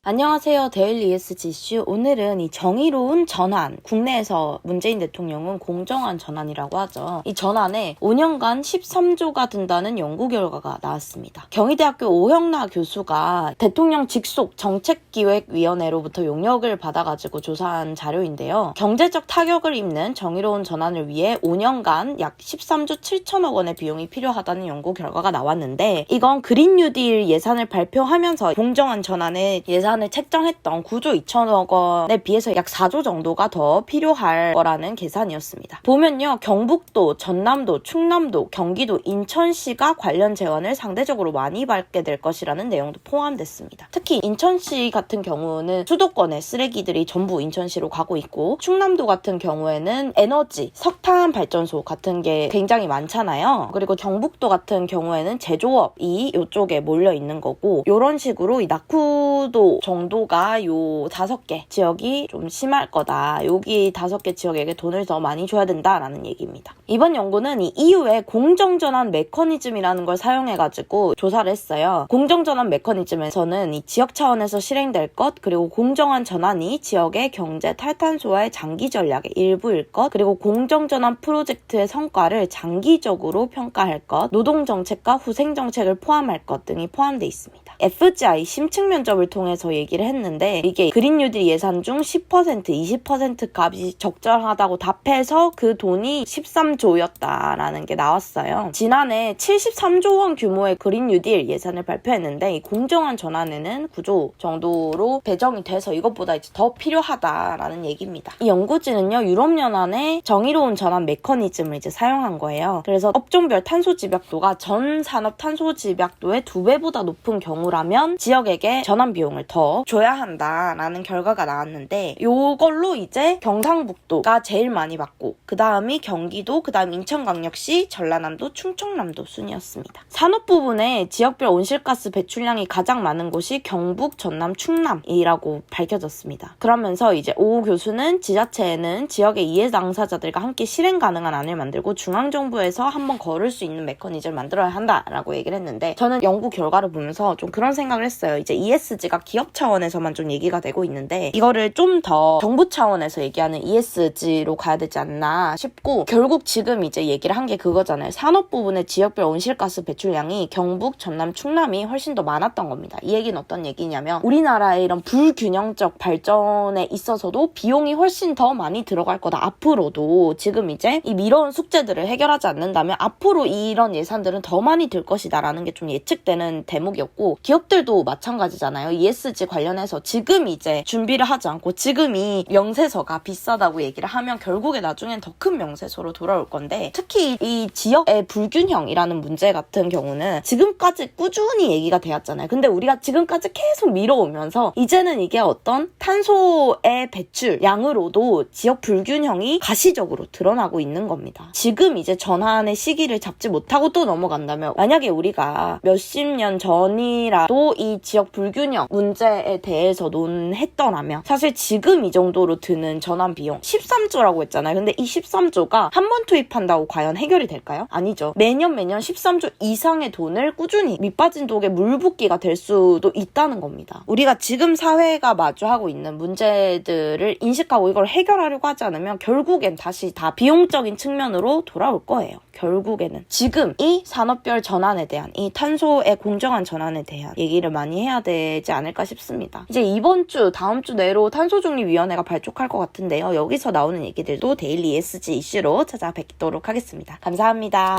안녕하세요. 데일리 ESG 이슈. 오늘은 이 정의로운 전환, 국내에서 문재인 대통령은 공정한 전환이라고 하죠. 이 전환에 5년간 13조가 든다는 연구 결과가 나왔습니다. 경희대학교 오형나 교수가 대통령 직속 정책기획위원회로부터 용역을 받아가지고 조사한 자료인데요. 경제적 타격을 입는 정의로운 전환을 위해 5년간 약 13조 7천억 원의 비용이 필요하다는 연구 결과가 나왔는데, 이건 그린 뉴딜 예산을 발표하면서 공정한 전환에 예산을 책정했던 9조 2천억 원에 비해서 약 4조 정도가 더 필요할 거라는 계산이었습니다. 보면요, 경북도, 전남도, 충남도, 경기도, 인천시가 관련 재원을 상대적으로 많이 받게 될 것이라는 내용도 포함됐습니다. 특히 인천시 같은 경우는 수도권의 쓰레기들이 전부 인천시로 가고 있고, 충남도 같은 경우에는 에너지, 석탄 발전소 같은 게 굉장히 많잖아요. 그리고 경북도 같은 경우에는 제조업이 이쪽에 몰려 있는 거고, 이런 식으로 이 낙후도 정도가 요 5개 지역이 좀 심할 거다. 여기 5개 지역에게 돈을 더 많이 줘야 된다라는 얘기입니다. 이번 연구는 이 이후에 공정전환 메커니즘이라는 걸 사용해가지고 조사를 했어요. 공정전환 메커니즘에서는 이 지역 차원에서 실행될 것, 그리고 공정한 전환이 지역의 경제 탈탄소화의 장기 전략의 일부일 것, 그리고 공정전환 프로젝트의 성과를 장기적으로 평가할 것, 노동정책과 후생정책을 포함할 것 등이 포함되어 있습니다. FGI 심층 면접을 통해서 얘기를 했는데, 이게 그린 뉴딜 예산 중 10%, 20% 값이 적절하다고 답해서 그 돈이 13조였다라는 게 나왔어요. 지난해 73조 원 규모의 그린 뉴딜 예산을 발표했는데, 이 공정한 전환에는 9조 정도로 배정이 돼서 이것보다 이제 더 필요하다라는 얘기입니다. 이 연구진은요, 유럽연합의 정의로운 전환 메커니즘을 이제 사용한 거예요. 그래서 업종별 탄소 집약도가 전 산업 탄소 집약도의 2배보다 높은 경우라면 지역에게 전환 비용을 더 줘야 한다라는 결과가 나왔는데, 요걸로 이제 경상북도가 제일 많이 받고, 그 다음이 경기도, 그 다음 인천광역시, 전라남도, 충청남도 순이었습니다. 산업 부분에 지역별 온실가스 배출량이 가장 많은 곳이 경북, 전남, 충남이라고 밝혀졌습니다. 그러면서 이제 오 교수는 지자체에는 지역의 이해 당사자들과 함께 실행 가능한 안을 만들고 중앙정부에서 한번 걸을 수 있는 메커니즘을 만들어야 한다라고 얘기를 했는데, 저는 연구 결과를 보면서 좀 그런 생각을 했어요. 이제 ESG가 기업 차원에서만 좀 얘기가 되고 있는데, 이거를 좀 더 정부 차원에서 얘기하는 ESG로 가야 되지 않나 싶고, 결국 지금 이제 얘기를 한 게 그거잖아요. 산업 부분의 지역별 온실가스 배출량이 경북, 전남, 충남이 훨씬 더 많았던 겁니다. 이 얘기는 어떤 얘기냐면, 우리나라의 이런 불균형적 발전에 있어서도 비용이 훨씬 더 많이 들어갈 거다. 앞으로도 지금 이제 이 미뤄온 숙제들을 해결하지 않는다면 앞으로 이런 예산들은 더 많이 들 것이다 라는 게 좀 예측되는 대목이었고, 기업들도 마찬가지잖아요. ESG 관련해서 지금 이제 준비를 하지 않고 지금 이 명세서가 비싸다고 얘기를 하면 결국에 나중엔 더 큰 명세서로 돌아올 건데, 특히 이 지역의 불균형이라는 문제 같은 경우는 지금까지 꾸준히 얘기가 되었잖아요. 근데 우리가 지금까지 계속 미뤄오면서 이제는 이게 어떤 탄소의 배출량으로도 지역 불균형이 가시적으로 드러나고 있는 겁니다. 지금 이제 전환의 시기를 잡지 못하고 또 넘어간다면, 만약에 우리가 몇십 년 전이라도 이 지역 불균형 문제에 대해서 논했더라면 사실 지금 이 정도로 드는 전환 비용 13조라고 했잖아요. 근데 이 13조가 한 번 투입한다고 과연 해결이 될까요? 아니죠. 매년 13조 이상의 돈을 꾸준히 밑빠진 독에 물 붓기가 될 수도 있다는 겁니다. 우리가 지금 사회가 마주하고 있는 문제들을 인식하고 이걸 해결하려고 하지 않으면 결국엔 다시 다 비용적인 측면으로 돌아올 거예요. 결국에는 지금 이 산업별 전환에 대한, 이 탄소의 공정한 전환에 대한 얘기를 많이 해야 되지 않을까 싶습니다. 이제 이번 주, 다음 주 내로 탄소중립위원회가 발족할 것 같은데요. 여기서 나오는 얘기들도 데일리 ESG 이슈로 찾아뵙도록 하겠습니다. 감사합니다.